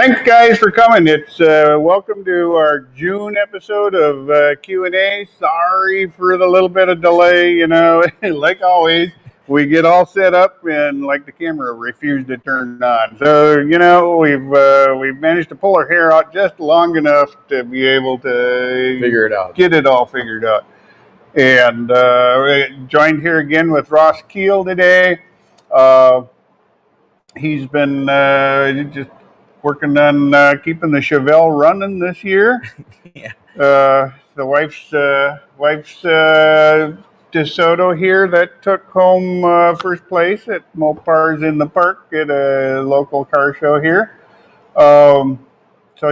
Thanks, guys, for coming. It's welcome to our June episode of Q&A. Sorry for the little bit of delay. You know, like always, we get all set up and like the camera refused to turn on. So you know, we've managed to pull our hair out just long enough to be able to figure it out, get it all figured out. And joined here again with Ross Keel today. He's been just working on keeping the Chevelle running this year. Yeah. The wife's DeSoto here that took home first place at Mopars in the Park at a local car show here. So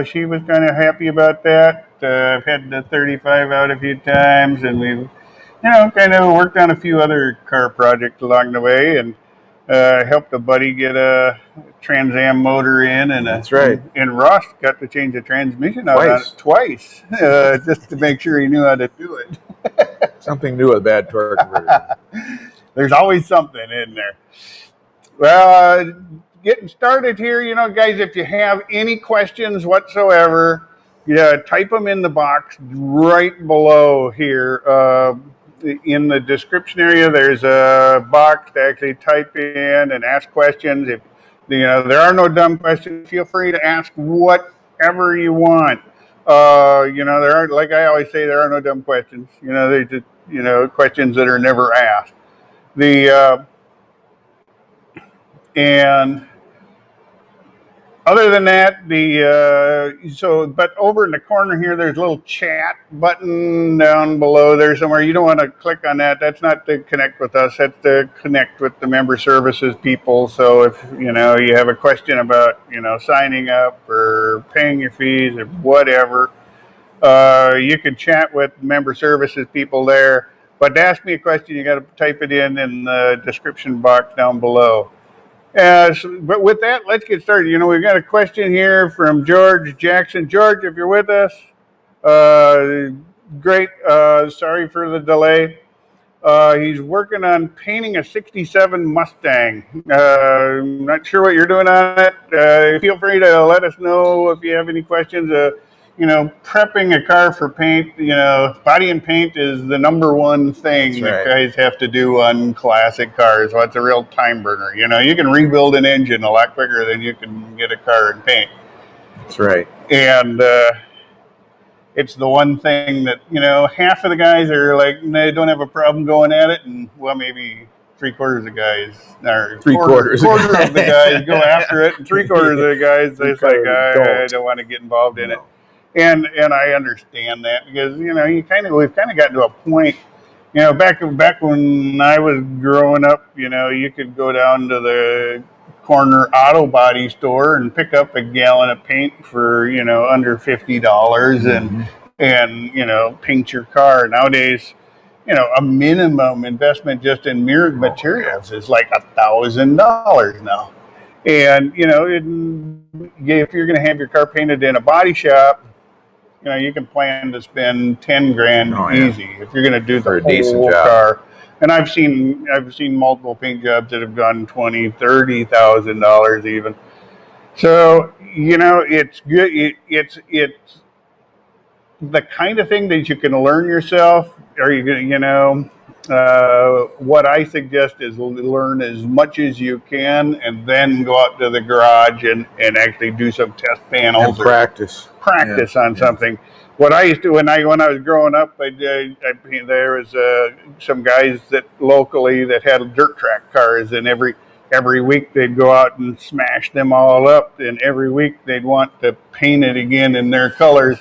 she was kind of happy about that. I've had the 35 out a few times, and we've, kind of worked on a few other car projects along the way, and helped a buddy get a Trans Am motor in, and that's right. And Ross got to change the transmission out on it twice, just to make sure he knew how to do it. Something new with bad torque conversion. There's always something in there. Well, getting started here, guys, if you have any questions whatsoever, type them in the box right below here. In the description area, there's a box to actually type in and ask questions. If there are no dumb questions, feel free to ask whatever you want. There aren't, like I always say, there are no dumb questions. They're just questions that are never asked. And other than that, but over in the corner here, there's a little chat button down below there somewhere. You don't want to click on that. That's not to connect with us. That's to connect with the member services people. So if, you have a question about, signing up or paying your fees or whatever, you can chat with member services people there. But to ask me a question, you got to type it in the description box down below. But with that, let's get started. We've got a question here from George Jackson. George, if you're with us, great. Sorry for the delay. He's working on painting a 67 Mustang. Not sure what you're doing on it. Feel free to let us know if you have any questions. Prepping a car for paint, body and paint is the number one thing that guys have to do on classic cars. So it's a real time burner. You can rebuild an engine a lot quicker than you can get a car and paint. That's right. And it's the one thing that, half of the guys are like, they don't have a problem going at it. And, well, maybe three-quarters of the guys, or quarter of the guys go after it. And three-quarters of the guys, they're just like, I don't want to get involved in it. And I understand that because we've kind of gotten to a point, back when I was growing up, you could go down to the corner auto body store and pick up a gallon of paint for under $50 and paint your car. Nowadays, a minimum investment just in mirrored materials is like $1,000 now. And if you're going to have your car painted in a body shop, you can plan to spend $10,000 easy if you're going to do the whole car. And I've seen multiple paint jobs that have gone $20,000, $30,000 even. So it's good. It's the kind of thing that you can learn yourself. Are you going to what I suggest is learn as much as you can, and then go out to the garage and actually do some test panels and practice on something. What I used to when I was growing up, there was some guys that locally that had dirt track cars, and every week they'd go out and smash them all up, and every week they'd want to paint it again in their colors.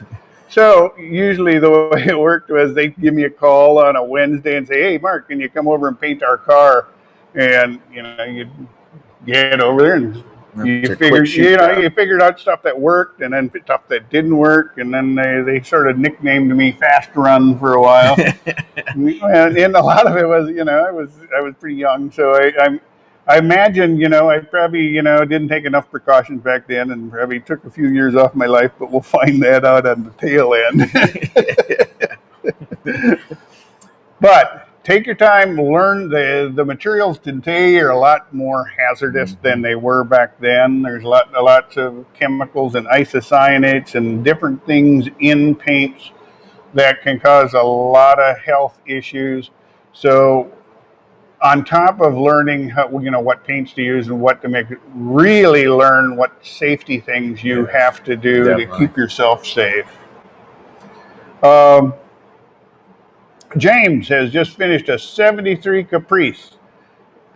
So usually the way it worked was they'd give me a call on a Wednesday and say, "Hey, Mark, can you come over and paint our car?" And you'd get over there and you figured out stuff that worked and then stuff that didn't work, and then they sort of nicknamed me Fast Run for a while. and a lot of it was I was pretty young, so I imagine, I probably, didn't take enough precautions back then and probably took a few years off my life, but we'll find that out on the tail end. But take your time, learn the materials today are a lot more hazardous than they were back then. There's lots of chemicals and isocyanates and different things in paints that can cause a lot of health issues. So on top of learning how, what paints to use and what to make, really learn what safety things you have to do to keep yourself safe. James has just finished a 73 Caprice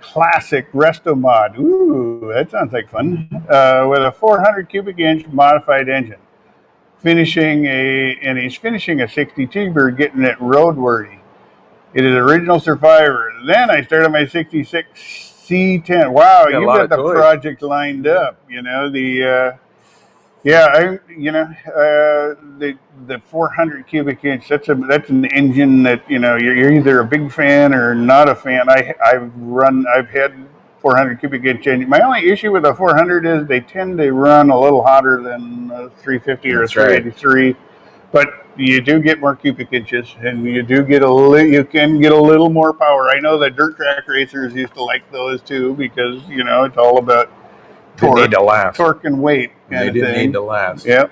Classic Resto Mod. Ooh, that sounds like fun. With a 400 cubic inch modified engine. He's finishing a 62 bird, getting it roadworthy. It is original Survivor. Then I started my 66 C10. Wow, you got the project lined up. The 400 cubic inch. That's an engine that you're either a big fan or not a fan. I've had 400 cubic inch engine. My only issue with a 400 is they tend to run a little hotter than 350 or 383. Right. But you do get more cubic inches, and you can get a little more power. I know that dirt track racers used to like those too because it's all about torque. They need to last. Torque and weight. They didn't need to last. Yep.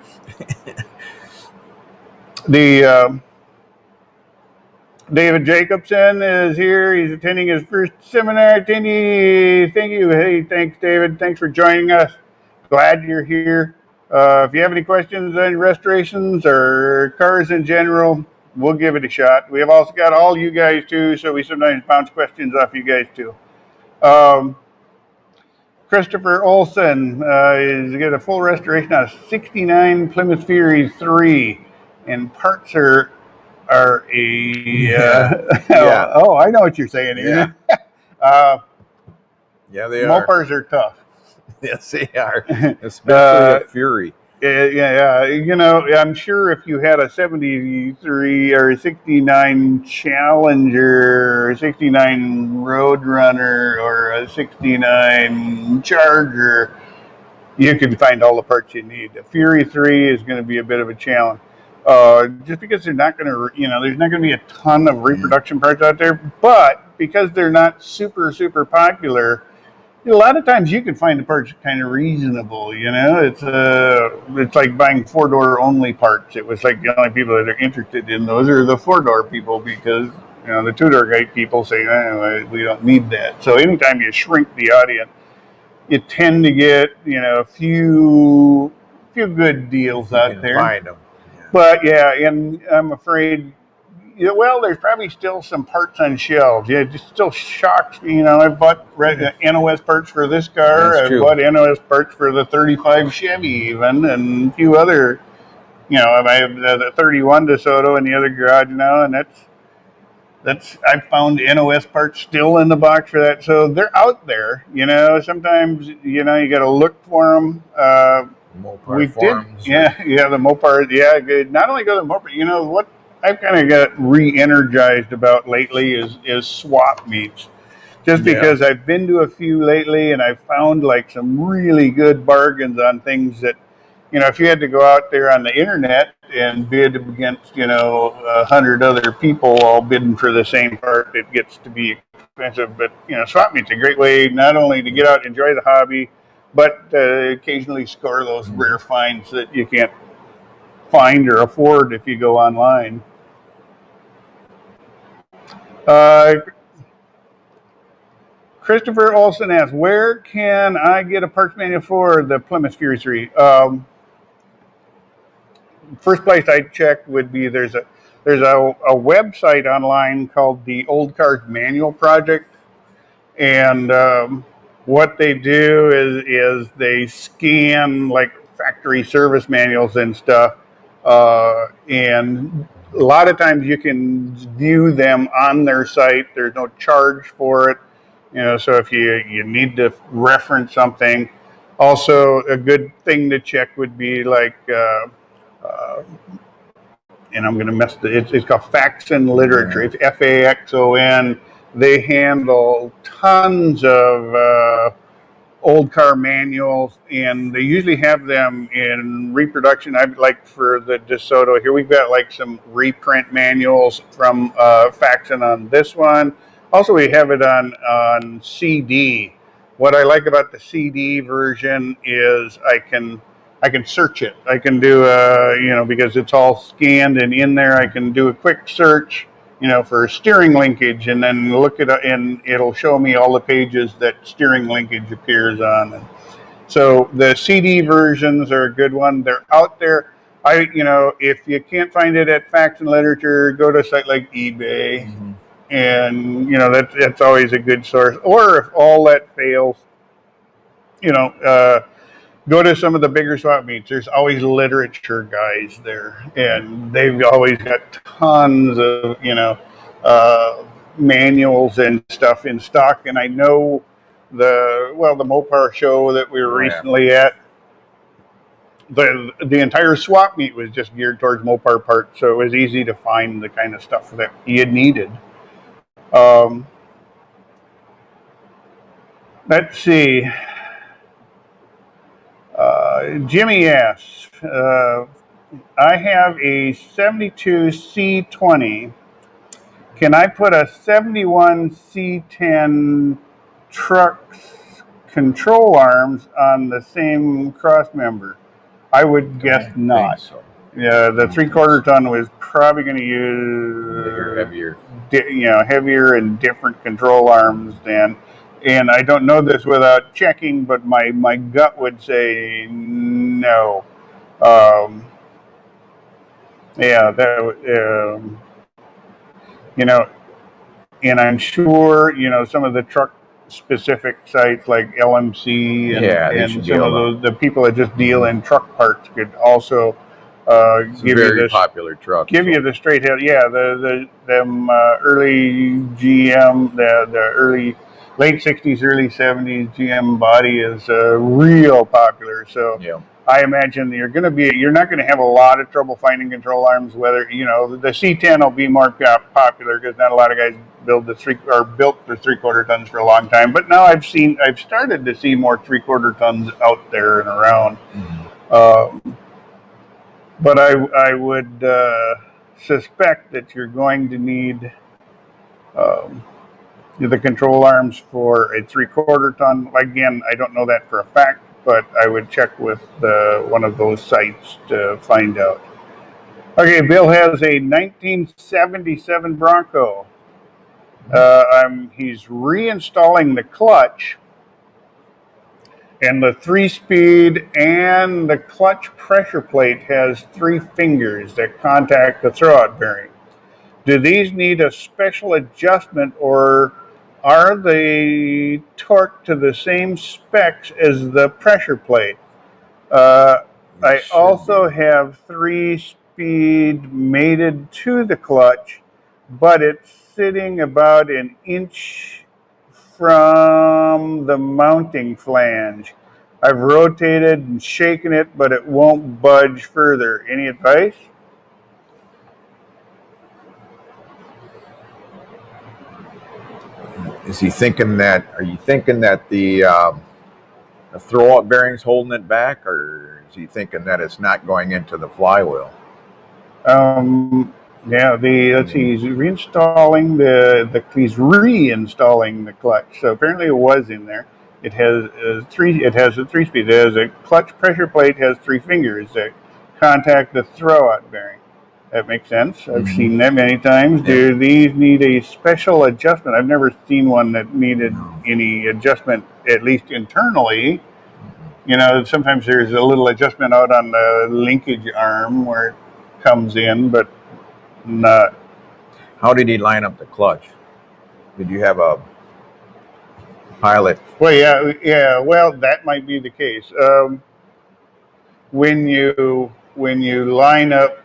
David Jacobson is here. He's attending his first seminar. Thank you. Hey, thanks, David. Thanks for joining us. Glad you're here. If you have any questions on restorations or cars in general, we'll give it a shot. We have also got all you guys too, so we sometimes bounce questions off you guys too. Christopher Olson is got a full restoration on a 69 Plymouth Fury 3, and parts are oh, I know what you're saying here. Yeah, they are. Mopars are tough. Yes, they are, especially a Fury. Yeah. I'm sure if you had a 73 or a 69 Challenger, or a 69 Roadrunner, or a 69 Charger, you can find all the parts you need. The Fury 3 is going to be a bit of a challenge. Just because they're not going to, there's not going to be a ton of reproduction parts out there, but because they're not super, super popular, a lot of times you can find the parts kind of reasonable. It's like buying 4-door only parts. It was like the only people that are interested in those are the 4-door people because the 2-door guy people say we don't need that. So anytime you shrink the audience, you tend to get a few good deals out there. Find them. Yeah. But and I'm afraid. There's probably still some parts on shelves. Yeah, it just still shocks me. I've bought NOS parts for this car. I've bought NOS parts for the 35 Chevy even, and a few other, I have the 31 DeSoto in the other garage now, and that's I found NOS parts still in the box for that. So they're out there. Sometimes, you got to look for them. Mopar forums. The Mopar. Yeah, good. Not only go to the Mopar, what I've kind of got re-energized about lately is swap meets. Just because I've been to a few lately and I've found like some really good bargains on things that, if you had to go out there on the internet and bid against, 100 other people all bidding for the same part, it gets to be expensive. But, swap meet's a great way not only to get out and enjoy the hobby, but occasionally score those rare finds that you can't find or afford if you go online. Christopher Olson asks, where can I get a parts manual for the Plymouth Fury 3? First place I'd check would be there's a website online called the Old Cars Manual Project, and what they do is they scan like factory service manuals and stuff, and a lot of times you can view them on their site. There's no charge for it. So if you need to reference something. Also, a good thing to check would be like, and I'm going to mess it's called Faxon Literature. It's FAXON. They handle tons of old car manuals, and they usually have them in reproduction. I like for the DeSoto here, we've got like some reprint manuals from Faxon on this one. Also, we have it on CD. What I like about the CD version is I can search it. I can do because it's all scanned and in there. I can do a quick search, for steering linkage, and then look at it, and it'll show me all the pages that steering linkage appears on. And so the CD versions are a good one. They're out there. If you can't find it at Faxon Literature, go to a site like eBay. Mm-hmm. And that's always a good source. Or if all that fails, go to some of the bigger swap meets. There's always literature guys there, and they've always got tons of manuals and stuff in stock. And I know the Mopar show that we were recently at, the entire swap meet was just geared towards Mopar parts, so it was easy to find the kind of stuff that you needed. Let's see. Jimmy asks, I have a 72 C20. Can I put a 71 C10 truck's control arms on the same cross member? I would guess not. So. Yeah, the 3/4 ton was probably going to use heavier and different control arms than. And I don't know this without checking, but my gut would say no. And I'm sure, some of the truck specific sites like LMC and some of the people that just deal in truck parts could also give you this popular truck. Give you the straight head. Yeah, them early GM, the early late 60s, early 70s GM body is real popular. So I imagine you're not going to have a lot of trouble finding control arms. Whether the C10 will be more popular because not a lot of guys built their 3/4 tons for a long time. But now I've started to see more 3/4 tons out there and around. Mm-hmm. But I would suspect that you're going to need the control arms for a 3/4 ton. Again, I don't know that for a fact, but I would check with one of those sites to find out. Okay, Bill has a 1977 Bronco. He's reinstalling the clutch, and the 3-speed and the clutch pressure plate has 3 fingers that contact the throwout bearing. Do these need a special adjustment, or are they torqued to the same specs as the pressure plate? I also have 3-speed mated to the clutch, but it's sitting about an inch from the mounting flange. I've rotated and shaken it, but it won't budge further. Any advice? Are you thinking that the throwout bearing's holding it back, or is he thinking that it's not going into the flywheel? He's reinstalling the clutch. So apparently it was in there. It has a 3-speed. It has a clutch pressure plate, has 3 fingers that contact the throwout bearing. That makes sense. I've seen that many times. Yeah. Do these need a special adjustment? I've never seen one that needed any adjustment, at least internally. Sometimes there's a little adjustment out on the linkage arm where it comes in, but not. How did he line up the clutch? Did you have a pilot? Well, yeah. Well, that might be the case. When you line up,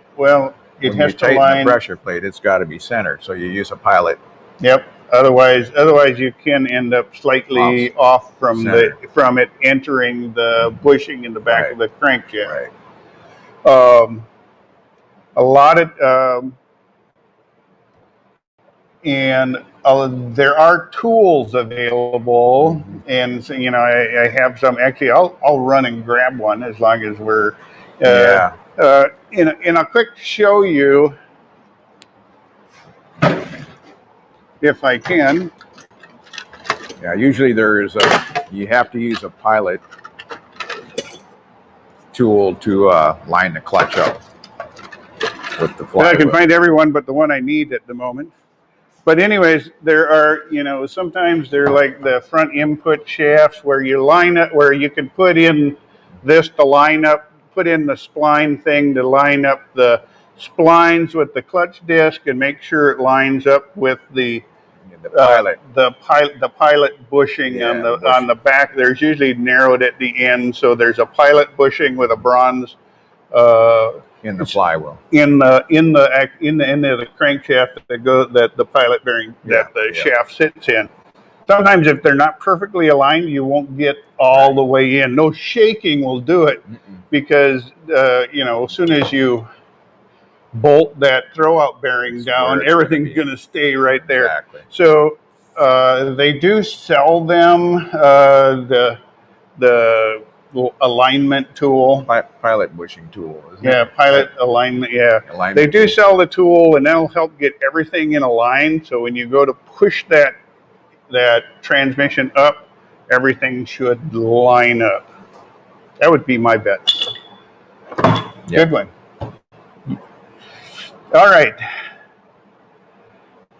it has to line the pressure plate. It's got to be centered, so you use a pilot. Yep. Otherwise, you can end up slightly off from it entering the bushing in the back of the crankjet. Right. A lot of and there are tools available, and so, you know, I have some. Actually, I'll run and grab one as long as we're in a quick show you if I can. Yeah, usually you have to use a pilot tool to line the clutch up with the flywheel. I can find everyone but the one I need at the moment. But anyways, there are, you know, sometimes they're like the front input shafts where you line it, where you can put in this to line up, put in the spline thing to line up the splines with the clutch disc and make sure it lines up with the pilot bushing on the back. There's usually narrowed at the end, so there's a pilot bushing with a bronze in the flywheel, in the end of the crankshaft that the pilot bearing that the shaft sits in. Sometimes if they're not perfectly aligned, you won't get all the way in. No shaking will do it, because you know, as soon as you bolt that throwout bearing down, everything's going to stay right there. Exactly. So they do sell them the alignment tool. Pilot bushing tool, isn't it? Yeah, pilot alignment, yeah. They do sell the tool, and that'll help get everything in a line, so when you go to push that transmission up, everything should line up. That would be my bet. Yep. Good one. All right.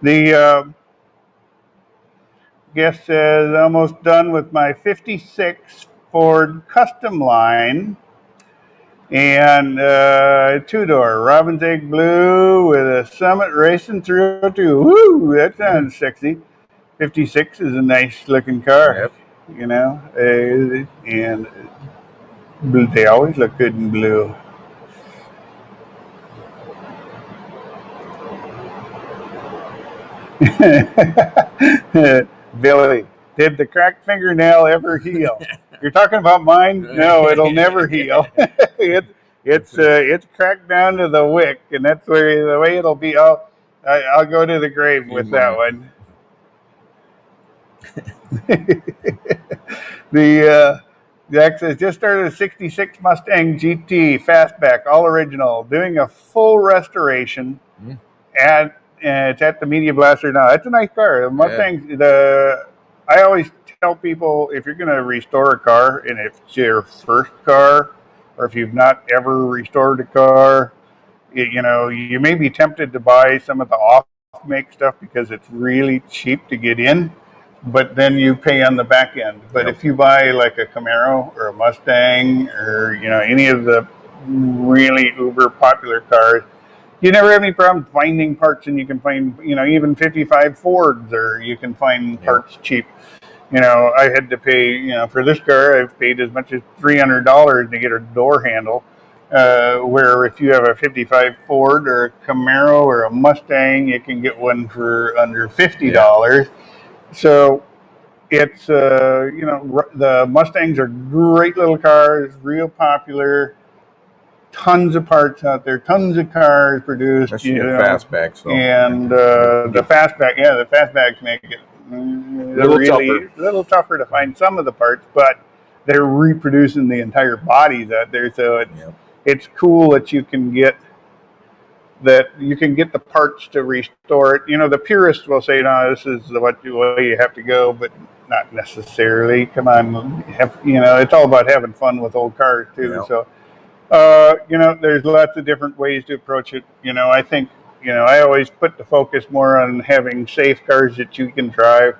The guest says, almost done with my 56 Ford Custom line, and two-door Robin's Egg Blue with a Summit racing through it too. Woo, that sounds sexy. 56 is a nice looking car. Yep. You know, and they always look good in blue. Billy, did the cracked fingernail ever heal? You're talking about mine? No, it'll never heal. It's cracked down to the wick, and that's the way it'll be. I'll go to the grave with that one. The access just started a 66 Mustang GT Fastback, all original, doing a full restoration it's at the Media Blaster now. It's a nice car. The Mustang, I always tell people, if you're going to restore a car, and if it's your first car, or if you've not ever restored a car, you know, you may be tempted to buy some of the off-make stuff because it's really cheap to get in, but then you pay on the back end. But if you buy like a Camaro or a Mustang, or, you know, any of the really uber popular cars, you never have any problem finding parts, and you can find, you know, even 55 Fords, or you can find parts cheap. You know, I had to pay, you know, for this car, I've paid as much as $300 to get a door handle, where if you have a 55 Ford or a Camaro or a Mustang, you can get one for under $50. Yeah. So it's, you know, the Mustangs are great little cars, real popular. Tons of parts out there, tons of cars produced. Especially fastbacks, though. And the fastbacks make it a little tougher to find some of the parts, but they're reproducing the entire bodies out there, so it's cool that you can get the parts to restore it. You know, the purists will say, no, this is the way you have to go, but not necessarily. Come on, you know, it's all about having fun with old cars too. So. You know, there's lots of different ways to approach it. You know, I think, you know, I always put the focus more on having safe cars that you can drive.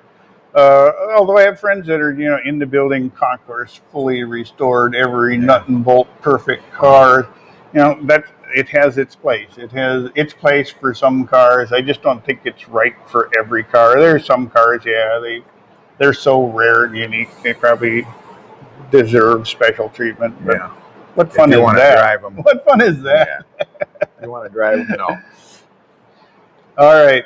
Although I have friends that are, you know, into building concourse, fully restored, every nut and bolt perfect car. You know, it has its place. It has its place for some cars. I just don't think it's right for every car. There's some cars, they're so rare and unique, they probably deserve special treatment. But what fun is that? Drive them. What fun is that? You want to drive them? No. All right.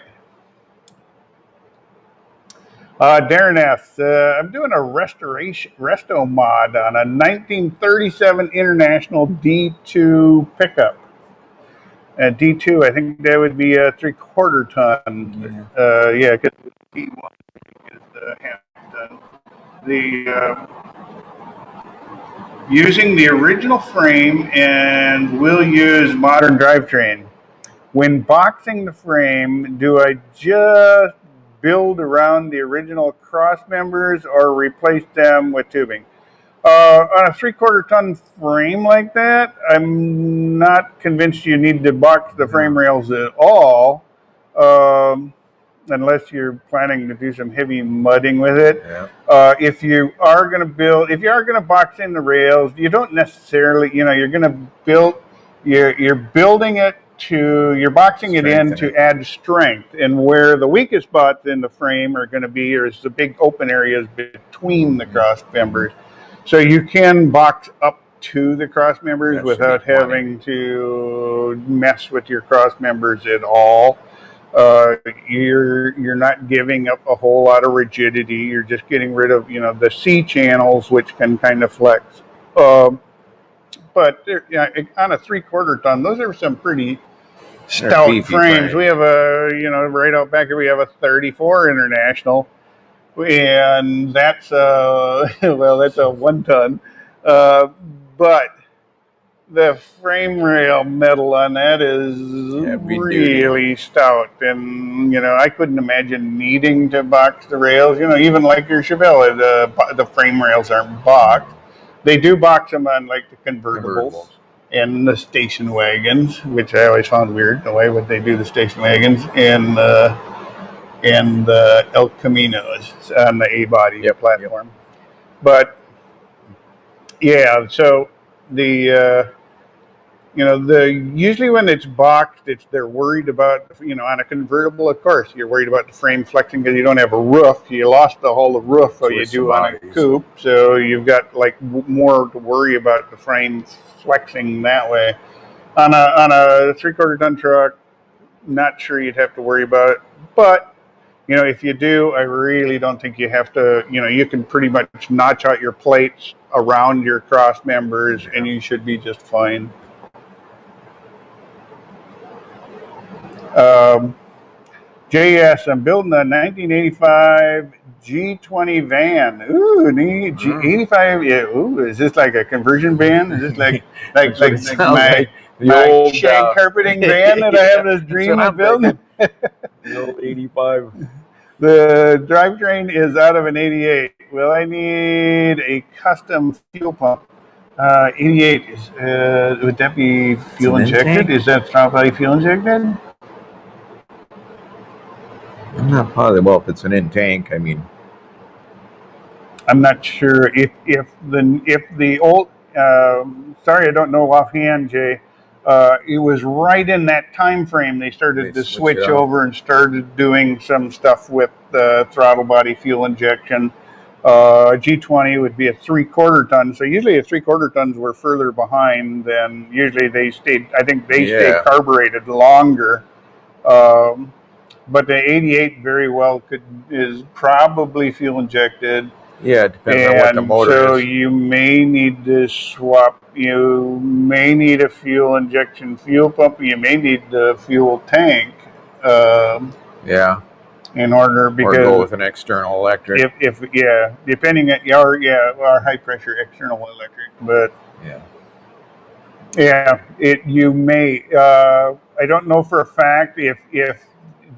Darren asks, I'm doing a resto mod on a 1937 International D2 pickup. D2, I think that would be a 3/4 ton. Yeah, because D1 is the half ton. Using the original frame, and we'll use modern drivetrain. When boxing the frame, do I just build around the original cross members or replace them with tubing? On a 3/4 ton frame like that, I'm not convinced you need to box the frame rails at all, unless you're planning to do some heavy mudding with it. Yeah. If you are going to box in the rails, you don't necessarily, you're going to you're building it you're boxing it in to add strength, and where the weakest spots in the frame are going to be is the big open areas between the cross members. So you can box up to the cross members without having to mess with your cross members at all. You're not giving up a whole lot of rigidity. You're just getting rid of the C channels, which can kind of flex. But on a 3/4 ton, those are some pretty stout frames. We have right out back here we have a 34 International, and that's that's a 1 ton, but the frame rail metal on that is really stout, and I couldn't imagine needing to box the rails. Even like your Chevelle, the frame rails aren't boxed. They do box them on like the convertibles and the station wagons, which I always found weird. The way would they do the station wagons and the El Caminos on the A-body platform. But yeah, so the usually when it's boxed, they're worried about, on a convertible, of course, you're worried about the frame flexing because you don't have a roof. You lost the whole roof, so you do on a coupe. So you've got like more to worry about the frame flexing that way. On a 3/4 ton truck, not sure you'd have to worry about it. But if you do, I really don't think you have to. You can pretty much notch out your plates around your cross members, and you should be just fine. JS, I'm building a 1985 G20 van. Ooh, G85. Yeah. Ooh, is this like a conversion van? Is this like my old shag carpeting van that I have this dream of building? The old 85. The drivetrain is out of an 88. Well, I need a custom fuel pump. 88 would that be fuel injected? Is that probably fuel injected? I'm not positive. Well, if it's an in tank, I mean, I'm not sure if the old. Sorry, I don't know offhand, Jay. It was right in that time frame they started to switch over and started doing some stuff with the throttle body fuel injection. G20 would be a 3/4 ton. So usually a 3/4 tons were further behind than usually they stayed. I think they stayed carbureted longer. But the 88 very well is probably fuel injected. Yeah, it depends on what the motor is. So you may need to swap. You may need a fuel injection fuel pump. You may need the fuel tank. In order, because or go with an external electric. If depending on our high pressure external electric, but you may. I don't know for a fact if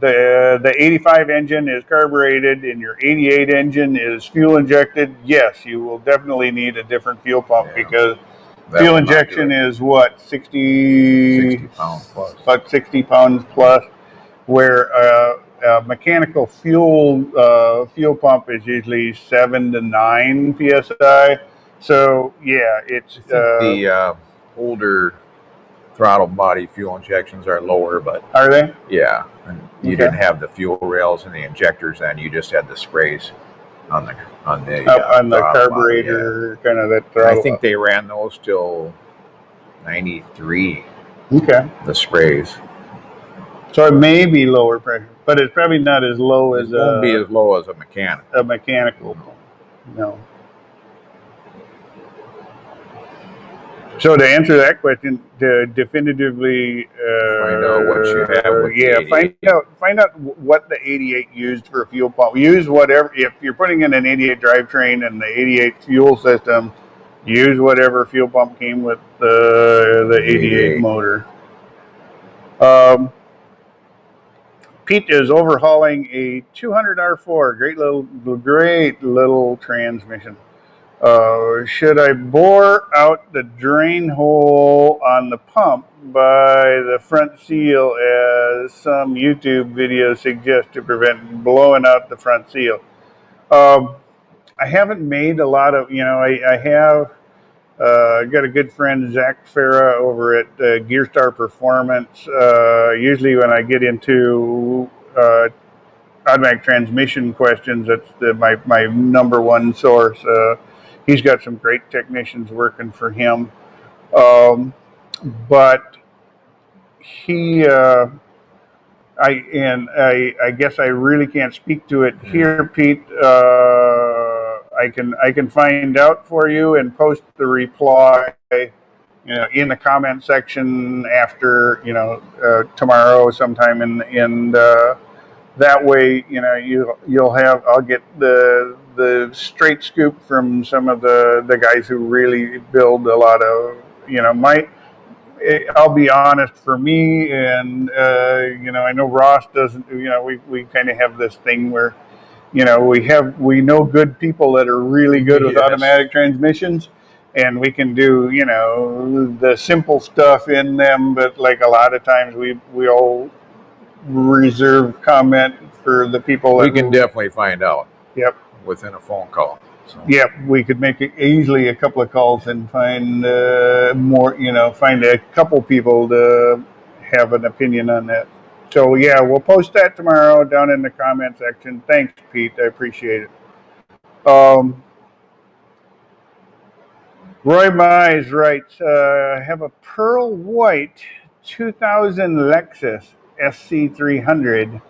the 85 engine is carbureted and your 88 engine is fuel injected. Yes, you will definitely need a different fuel pump because fuel injection is what 60 pounds plus. About 60 pounds plus, where mechanical fuel pump is usually 7 to 9 psi. So it's the older throttle body fuel injections are lower, but are they? Yeah, and you didn't have the fuel rails and the injectors, and you just had the sprays on the carburetor, kind of that throttle. I think they ran those till 93. Okay, the sprays. So it may be lower pressure, but it's probably not as low as it won't be as low as a mechanical. A mechanical, no. So to answer that question, to definitively Find out what you have with the 88. find out what the 88 used for a fuel pump. Use whatever. If you're putting in an 88 drivetrain and the 88 fuel system, use whatever fuel pump came with the 88 motor. Pete is overhauling a 200 R4. Great little transmission. Should I bore out the drain hole on the pump by the front seal as some YouTube videos suggest to prevent blowing out the front seal? I haven't made a lot of, I have got a good friend, Zach Farah, over at Gearstar Performance. Usually when I get into automatic transmission questions, that's my number one source. He's got some great technicians working for him. But he, I guess I really can't speak to it here, Pete. I can find out for you and post the reply, in the comment section after, tomorrow sometime, and that way, I'll get the straight scoop from some of the guys who really build a lot of, I'll be honest, for me, and I know Ross doesn't. We kind of have this thing where, we know good people that are really good with automatic transmissions, and we can do the simple stuff in them. But like a lot of times, we all reserve comment for the people. We can definitely find out. Yep. Within a phone call. So. Yep, we could make it easily a couple of calls and find find a couple people to have an opinion on that. So yeah, we'll post that tomorrow down in the comment section. Thanks, Pete. I appreciate it. Roy Mize writes, I have a pearl white 2000 Lexus SC300,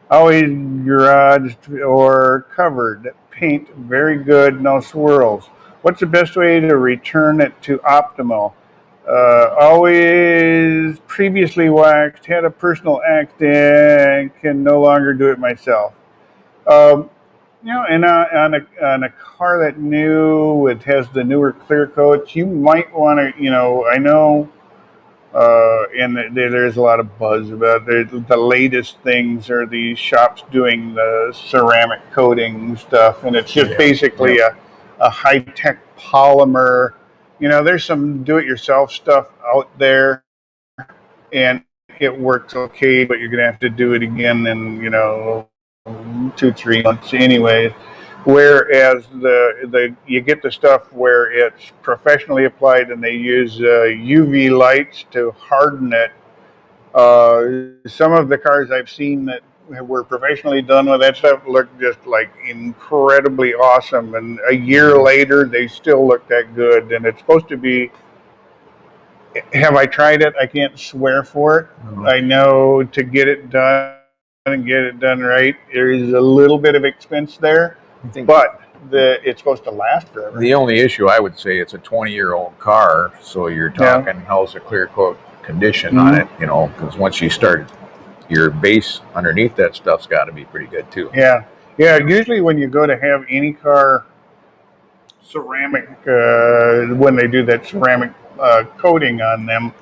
always garaged or covered. Paint very good, no swirls. What's the best way to return it to optimal? Always previously waxed, had a personal accident, can no longer do it myself. And on a car that has the newer clear coats, you might want to, I know, and there's a lot of buzz about the latest things are these shops doing the ceramic coating stuff, and it's just basically a high-tech polymer. There's some do-it-yourself stuff out there, and it works okay, but you're going to have to do it again in, 2-3 months anyway. Whereas you get the stuff where it's professionally applied and they use UV lights to harden it. Some of the cars I've seen that were professionally done with that stuff look just like incredibly awesome, and a year later they still look that good. And it's supposed to be. Have I tried it? I can't swear for it. Mm-hmm. I know to get it done and get it done right, there is a little bit of expense there, but it's supposed to last forever. The only issue, I would say, it's a 20-year-old car, so you're talking how's the clear coat condition on it, because once you start, your base underneath that stuff's got to be pretty good too. Yeah. Usually when you go to have any car ceramic, when they do that ceramic coating on them,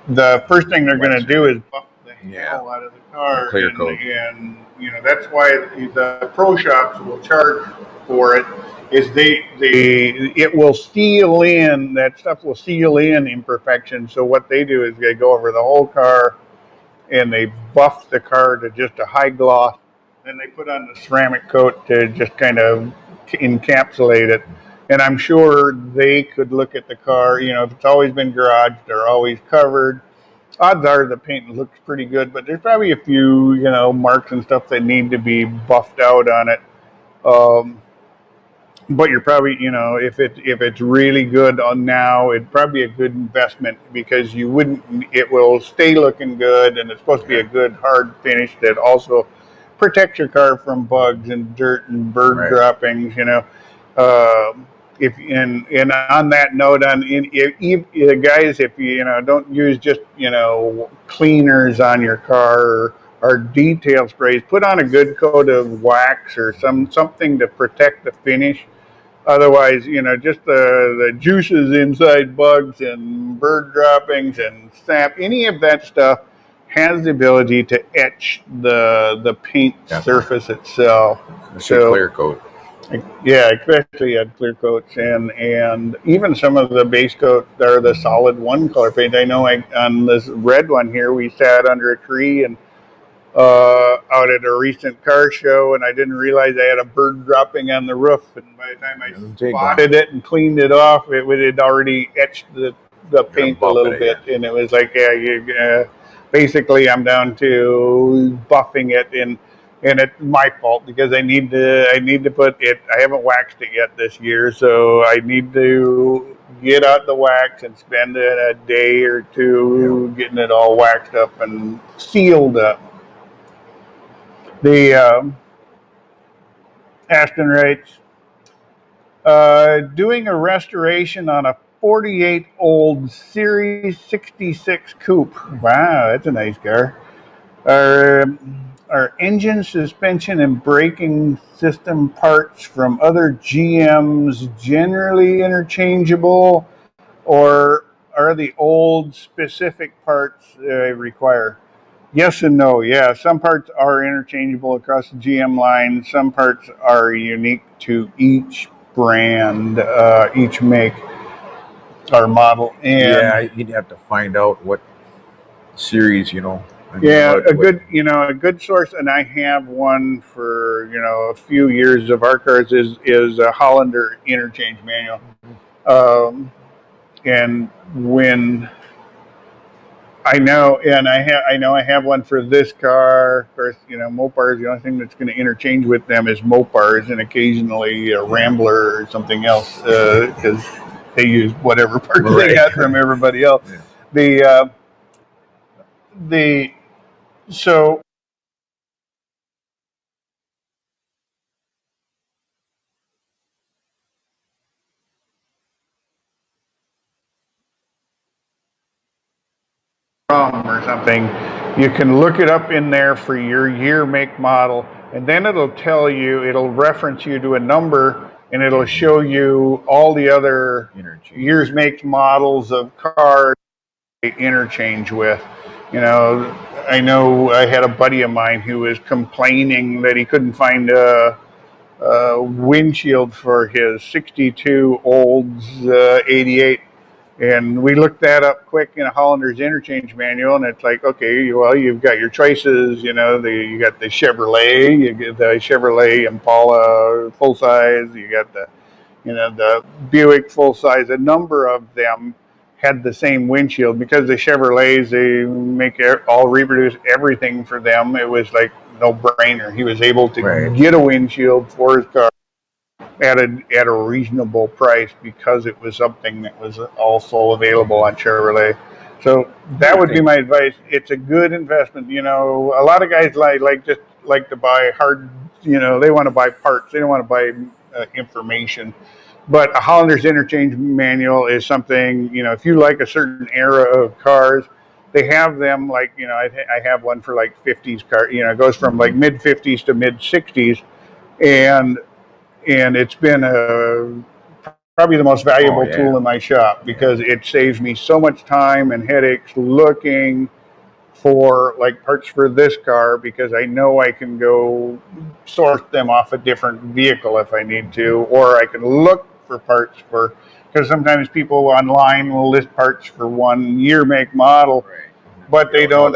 the first thing they're going to do is buff the hell out of the car. Clear coat. And that's why the pro shops will charge for it. Is it will seal in, that stuff will seal in imperfections. So what they do is they go over the whole car and they buff the car to just a high gloss. Then they put on the ceramic coat to just kind of encapsulate it. And I'm sure they could look at the car, if it's always been garaged or always covered, odds are the paint looks pretty good, but there's probably a few, marks and stuff that need to be buffed out on it. But you're probably, if it's really good on now, it'd probably be a good investment, because it will stay looking good, and it's supposed to be a good hard finish that also protects your car from bugs and dirt and bird droppings, and on that note, guys, if you don't use just cleaners on your car or detail sprays, put on a good coat of wax or something to protect the finish. Otherwise, just the juices inside bugs and bird droppings and sap, any of that stuff has the ability to etch the paint surface itself. So clear coat. Yeah, especially at clear coats and even some of the base coat or the solid one color paint. I know on this red one here, we sat under a tree and out at a recent car show, and I didn't realize I had a bird dropping on the roof. And by the time I spotted it and cleaned it off, it had already etched the paint a little bit, and it was like, basically I'm down to buffing it, and it's my fault because I need to put it. I haven't waxed it yet this year, so I need to get out the wax and spend a day or two getting it all waxed up and sealed up. The Ashton writes, doing a restoration on a 48 old Series 66 coupe. Wow, that's a nice car. Are engine, suspension, and braking system parts from other GMs generally interchangeable, or are the old specific parts required? Yes and no. Yeah, some parts are interchangeable across the GM line. Some parts are unique to each brand, each make or model. And you'd have to find out what series, a good source, and I have one for a few years of our cars is a Hollander interchange manual, and when I know, and I have one for this car. Of course, Mopars. The only thing that's going to interchange with them is Mopars, and occasionally a Rambler or something else, because they use whatever parts they got from everybody else. Yeah. So. Or something, you can look it up in there for your year, make, model, and then it'll reference you to a number, and it'll show you all the other years, makes, models of cars they interchange with. I know I had a buddy of mine who was complaining that he couldn't find a windshield for his 62 Olds 88. And we looked that up quick in a Hollander's interchange manual, and it's like, okay, well, you've got your choices. You got the Chevrolet, you get the Chevrolet Impala full size, you got the Buick full size. A number of them had the same windshield because the Chevrolets, they all reproduce everything for them. It was like no brainer. He was able to get a windshield for his car at a reasonable price because it was something that was also available on Chevrolet. So that would be my advice. It's a good investment. A lot of guys like to buy hard. They want to buy parts. They don't want to buy information. But a Hollander's interchange manual is something. If you like a certain era of cars, they have them I have one for like 50s car. It goes from like mid 50s to mid 60s, and it's been probably the most valuable tool in my shop because it saves me so much time and headaches looking for parts for this car, because I know I can go source them off a different vehicle if I need to, or I can look for parts because sometimes people online will list parts for one year, make, model. But they don't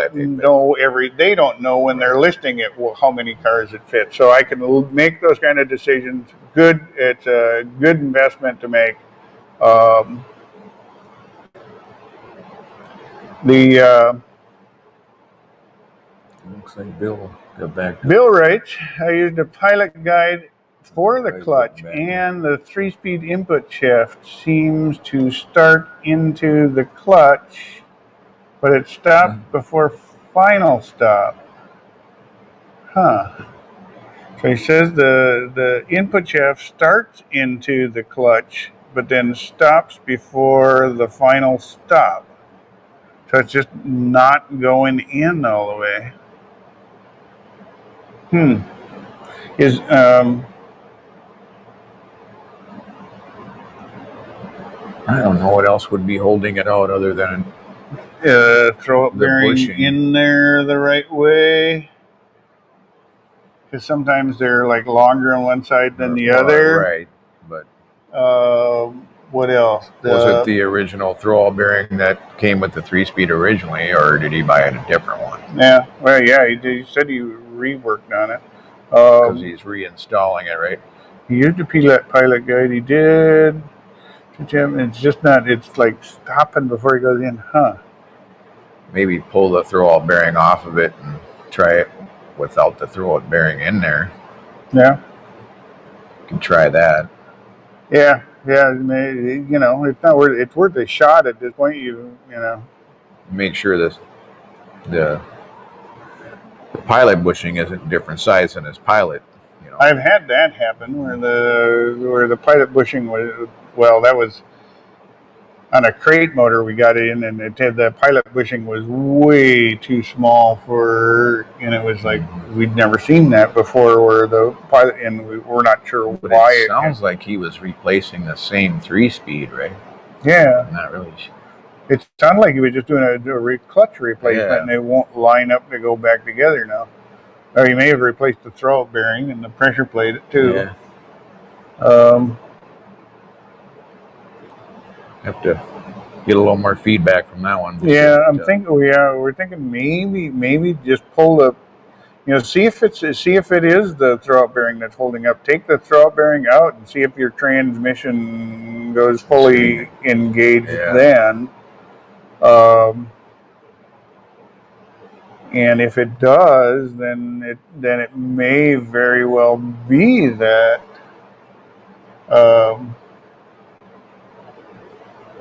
know when they're listing it how many cars it fits. So I can make those kind of decisions. It's a good investment to make. Looks like Bill got back. Bill writes, I used a pilot guide for the clutch, and the 3-speed input shift seems to start into the clutch, but it stopped before final stop. Huh. So he says the input shaft starts into the clutch, but then stops before the final stop. So it's just not going in all the way. Is I don't know what else would be holding it out other than throw up bearing bushing in there the right way? Because sometimes they're like longer on one side than the other. Right, but what else? Was it the original throw-all bearing that came with the 3-speed originally, or did he buy a different one? Yeah, well, yeah, he said he reworked on it. Because he's reinstalling it, right? He used a pilot guide. He did. It's just not. It's like stopping before he goes in, huh? Maybe pull the throw-all bearing off of it and try it without the throw-all bearing in there. Yeah. You can try that. Yeah. You know, it's not worth. It's worth a shot at this point. You know. Make sure this the pilot bushing isn't a different size than his pilot. You know. I've had that happen where the pilot bushing was, well, that was on a crate motor we got in, and the pilot bushing was way too small and it was like we'd never seen that before, where the pilot, and we're not sure but why. It sounds like he was replacing the same 3-speed, right? Yeah. I'm not really sure. It sounded like he was just doing a clutch replacement, and they won't line up to go back together now. Or he may have replaced the throw-up bearing and the pressure plate too. Yeah. Have to get a little more feedback from that one. Yeah, we're thinking maybe just pull the, see if it is the throw-up bearing that's holding up. Take the throw-up bearing out and see if your transmission goes fully engaged then. And if it does, then it may very well be that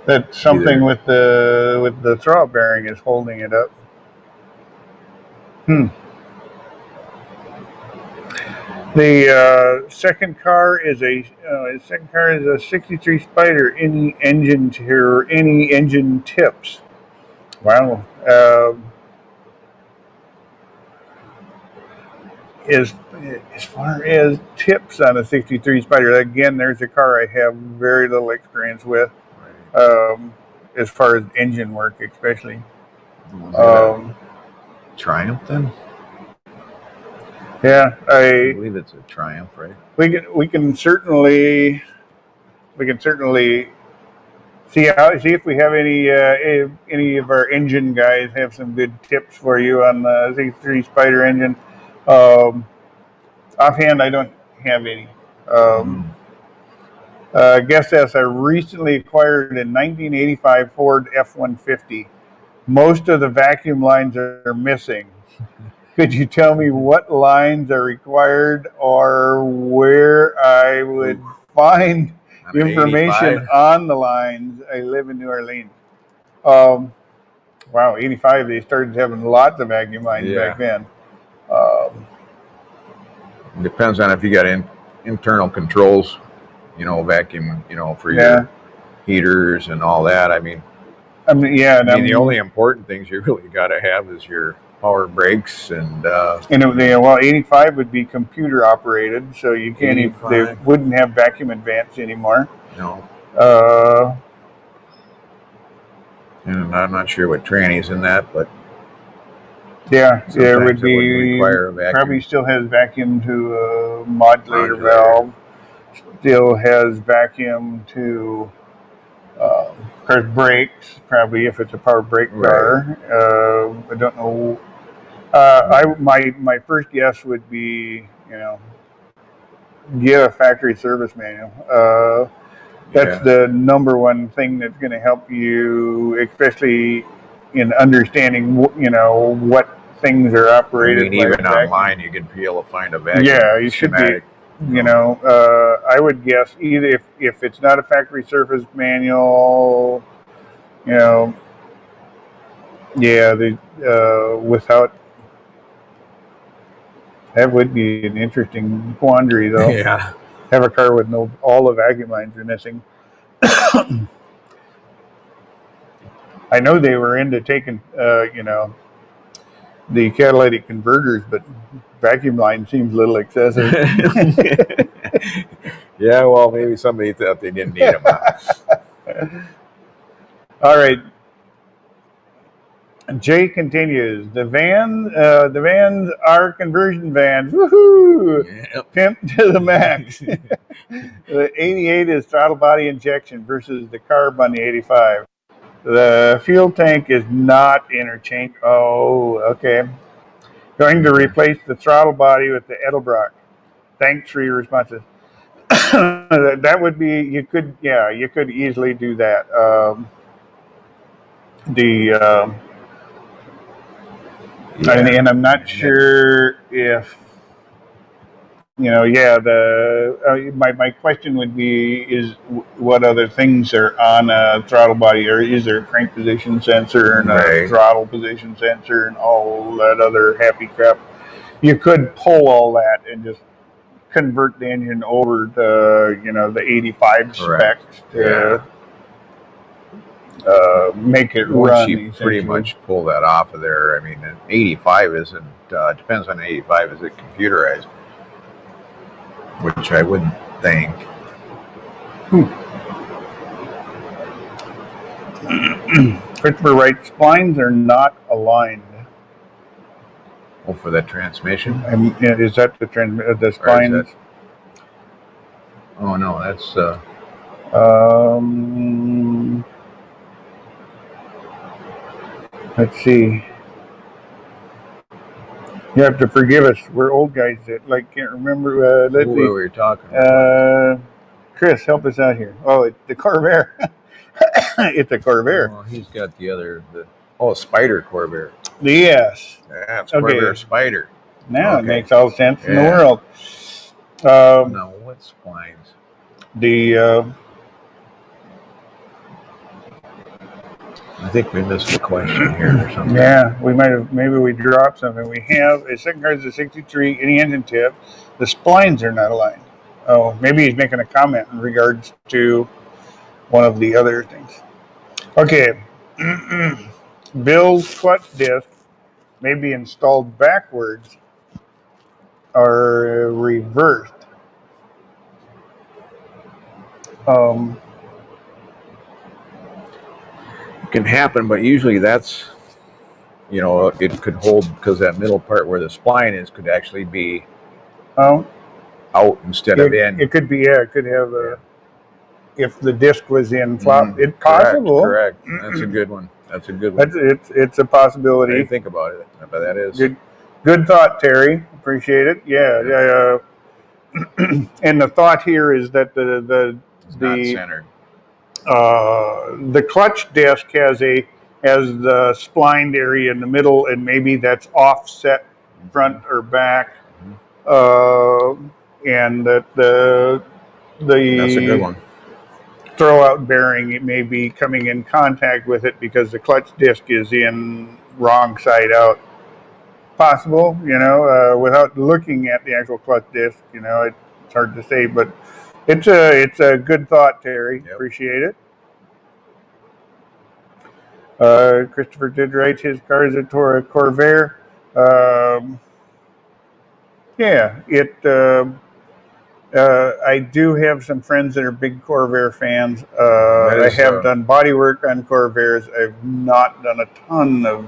that something with the throw-up bearing is holding it up. The second car is a 63 Spider. Any engine tips? Wow. As far as tips on a 63 Spider, again, there's a car I have very little experience with, as far as engine work, especially. Triumph, then? Yeah, I believe it's a Triumph, right? We can certainly see if we have any of our engine guys have some good tips for you on the Z3 Spider engine. Offhand, I don't have any. Guest asks, I recently acquired a 1985 Ford F-150. Most of the vacuum lines are missing. Could you tell me what lines are required or where I would find information on the lines? I live in New Orleans. Wow, 85, they started having lots of vacuum lines back then. Depends on if you got internal controls, vacuum, for your heaters and all that. I mean, the only important things you really got to have is your power brakes and 85 would be computer operated, so you can't even, they wouldn't have vacuum advance anymore. No. And I'm not sure what tranny's in that, but there would be probably still has vacuum to a modulator valve, still has vacuum to brakes, probably if it's a power brake car. I don't know. My first guess would be, get a factory service manual. That's the number one thing that's going to help you, especially in understanding, what things are operated. Even online, you can be able to find a vacuum. Yeah, you should be. I would guess either if it's not a factory service manual, without. That would be an interesting quandary, though. Yeah. Have a car with all the vacuum lines are missing. I know they were into taking, you know, the catalytic converters, but vacuum line seems a little excessive. Yeah, well, maybe somebody thought they didn't need them. All right. Jay continues. The vans are conversion vans. Woohoo! Yep. Pimp to the max. The 88 is throttle body injection versus the carb on the 85. The fuel tank is not interchange. Oh, okay. Going to replace the throttle body with the Edelbrock. Thanks for your responses. That would be, you could easily do that. And I'm not sure if, you know, my question would be, is what other things are on a throttle body, or is there a crank position sensor and a throttle position sensor and all that other happy crap? You could pull all that and just convert the engine over to, you know, the 85 spec to make it run. Once you pretty much pull that off of there, I mean, an 85 isn't, depends on the 85, is it computerized? Which I wouldn't think. Christopher writes, splines are not aligned. Oh, for that transmission? Is that the splines? Oh, no, that's... let's see. You have to forgive us. We're old guys that can't remember. Let's see. What were you talking about? Chris, help us out here. Oh, it's the Corvair. It's a Corvair. Oh, he's got the other. Spider Corvair. Yes. Yeah, it's Corvair Spider. Now it makes all sense in the world. Now, what splines? I think we missed a question here or something. Yeah, we might have. Maybe we dropped something. We have a second car is a 63, any engine tip. The splines are not aligned. Oh, maybe he's making a comment in regards to one of the other things. Okay. Bill's clutch disc may be installed backwards or reversed. It can happen, but usually that's, you know, it could hold because that middle part where the spline is could actually be out instead of in. It could be, it could have if the disc was in flop, it's possible. Correct. That's a good one. That's a good one. It's a possibility. I didn't think about it, but that is good thought, Terry. Appreciate it. Yeah. And the thought here is that the not centered. The clutch disc has the splined area in the middle, and maybe that's offset front or back, and that the that's a good one. Throwout bearing, it may be coming in contact with it because the clutch disc is in wrong side out. Possible, you know, without looking at the actual clutch disc, you know, it's hard to say, but it's a good thought, Terry. Yep. Appreciate it. Christopher did write his car is a Corvair. I do have some friends that are big Corvair fans. I have done body work on Corvairs. I've not done a ton of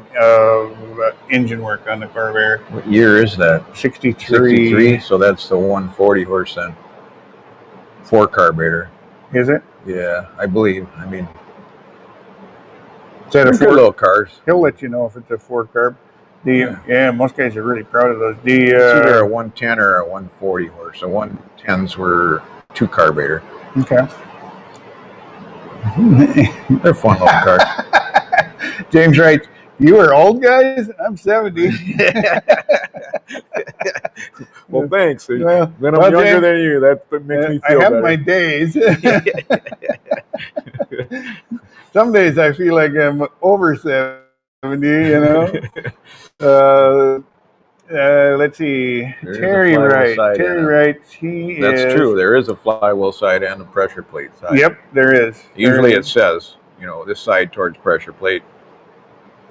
engine work on the Corvair. What year is that? 63. 63, so that's the 140 horse then. 4 carburetor. Is it? Yeah, I believe. I mean, is that a 4 little cars? He'll let you know if it's a 4 carb. Most guys are really proud of those. It's either a 110 or a 140 horse. The 110s were 2 carburetor. Okay. They're fun little cars. James writes, "You are old guys? I'm 70. Well, thanks. Then I'm younger James, than you. That makes me feel I have better. my days. Some days I feel like I'm over 70, you know. let's see. There is a Terry flywheel Wright. side Terry and Wright. That's true. There is a flywheel side and a pressure plate side. Yep, there is. Usually it says, this side towards pressure plate.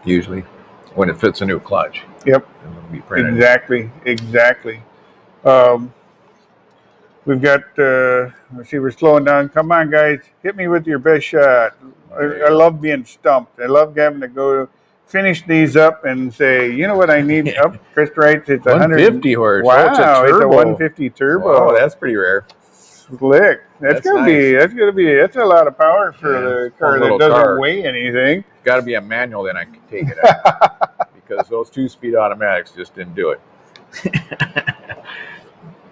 Usually, when it fits a new clutch. Yep. It'll be printed. Exactly. We've got. Let's see. We're slowing down. Come on, guys. Hit me with your best shot. I love being stumped. I love having to go finish these up and say, you know what I need? Chris writes it's 150 horse. Wow, it's a turbo. It's a 150 turbo. Oh, that's pretty rare. Slick. That's a lot of power for the car that doesn't weigh anything. It's got to be a manual, then I can take it out. Because those 2-speed automatics just didn't do it.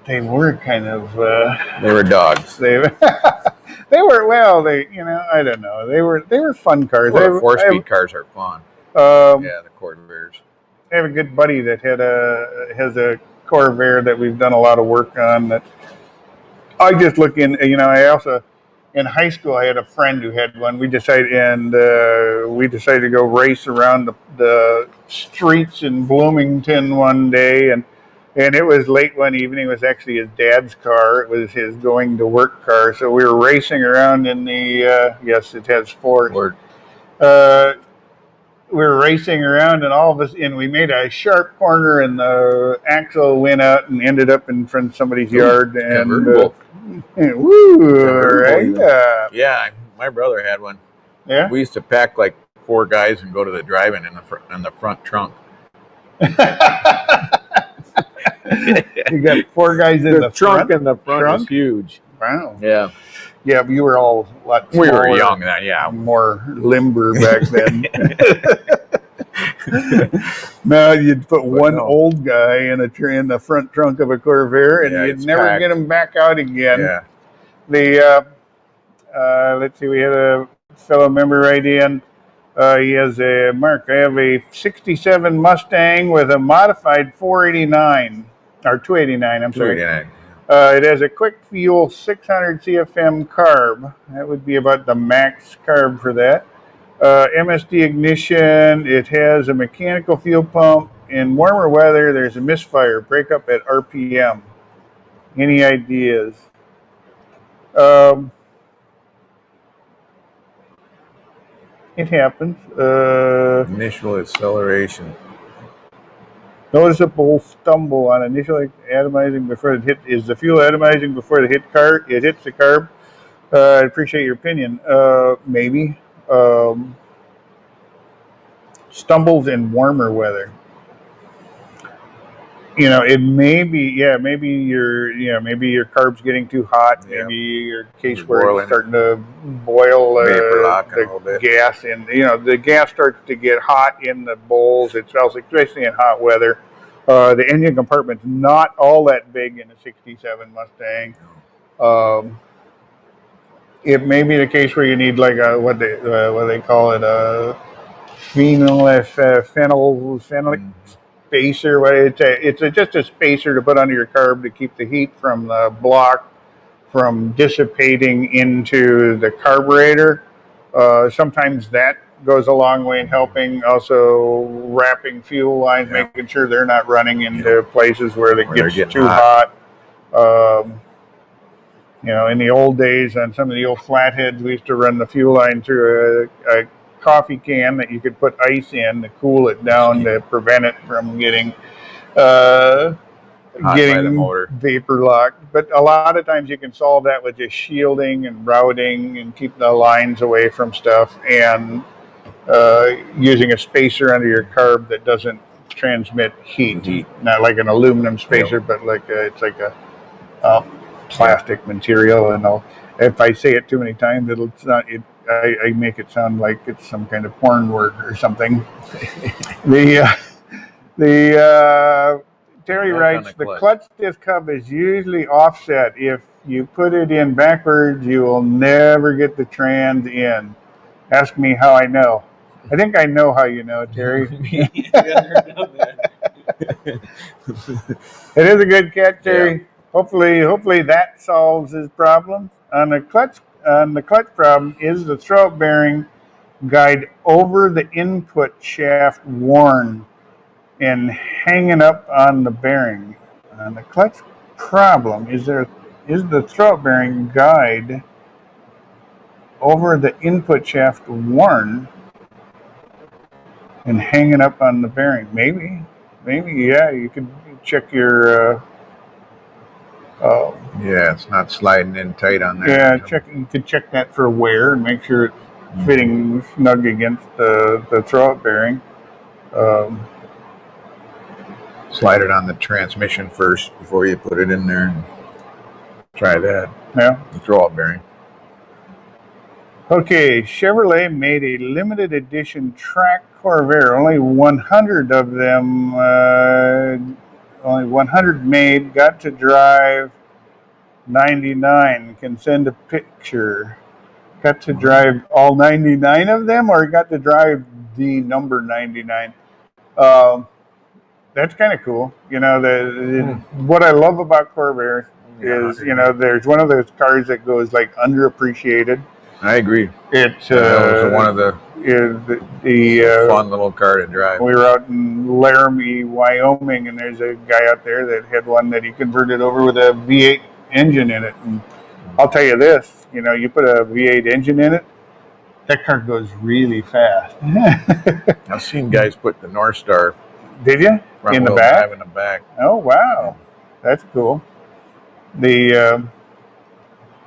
They were kind of. They were dogs. They were I don't know. They were fun cars. Well, 4-speed cars are fun. The Corvairs. I have a good buddy that has a Corvair that we've done a lot of work on. That I just look in. I also in high school I had a friend who had one. We decided to go race around the streets in Bloomington one day, and it was late one evening. It was actually his dad's car. It was his going to work car. So we were racing around in the yes, it has four. We were racing around, and all of us, and we made a sharp corner, and the axle went out and ended up in front of somebody's yard. And right? Yeah, my brother had one. Yeah, we used to pack like 4 guys and go to the drive-in in the front trunk. You got 4 guys in the trunk, front. And the front is huge. Wow. Yeah. Yeah, but you were all a lot smaller. We were young then, yeah. More limber back then. Now you'd put old guy in the front trunk of a Corvair, and you'd never get him back out again. Yeah. Let's see, we had a fellow member write in. He has a Mark. I have a '67 Mustang with a modified 489 or 289. I'm sorry. 289. It has a quick fuel 600 CFM carb. That would be about the max carb for that. MSD ignition. It has a mechanical fuel pump. In warmer weather, there's a misfire. Breakup at RPM. Any ideas? It happens. Initial acceleration. Noticeable stumble on initial atomizing before it hit. Is the fuel atomizing before it hits the carb? I appreciate your opinion. Maybe. Stumbles in warmer weather. It may be. Yeah, maybe your carb's getting too hot. Yeah. Maybe your case where it's starting to boil the gas, and the gas starts to get hot in the bowls itself, especially in hot weather. The engine compartment's not all that big in a '67 Mustang. It may be the case where you need like a what they call it, a phenolic spacer. It's just a spacer to put under your carb to keep the heat from the block from dissipating into the carburetor. Sometimes that goes a long way in helping. Also, wrapping fuel lines, making sure they're not running into places where it gets too hot. In the old days, on some of the old flatheads, we used to run the fuel line through a coffee can that you could put ice in to cool it down to prevent it from getting vapor locked. But a lot of times you can solve that with just shielding and routing and keep the lines away from stuff, and using a spacer under your carb that doesn't transmit heat. Not like an aluminum spacer, but it's like a plastic material. And if I say it too many times, I make it sound like it's some kind of porn word or something. Terry writes, the clutch disc hub is usually offset. If you put it in backwards, you will never get the trans in. Ask me how I know. I think I know how you know, Terry. It is a good catch, Terry. Yeah. Hopefully that solves his problem. On the clutch problem, is the throw bearing guide over the input shaft worn? and hanging up on the bearing. The clutch problem is the throat bearing guide over the input shaft worn and hanging up on the bearing. Maybe, yeah. You could check your. Yeah, it's not sliding in tight on there. Yeah, you could check that for wear and make sure it's fitting snug against the throat bearing. Slide it on the transmission first before you put it in there and try that. Yeah. The throw-out bearing. Okay, Chevrolet made a limited edition track Corvair. Only 100 of them, only 100 made, got to drive 99. Can send a picture. Got to drive all 99 of them, or got to drive the number 99? That's kind of cool. You know, what I love about Corvair is, you know, there's one of those cars that goes like underappreciated. I agree. That was one of the fun little car to drive. We were out in Laramie, Wyoming, and there's a guy out there that had one that he converted over with a V8 engine in it. And I'll tell you this, you know, you put a V8 engine in it, that car goes really fast. I've seen guys put the North Star. Did you? In the back? In the back. Oh, wow. That's cool.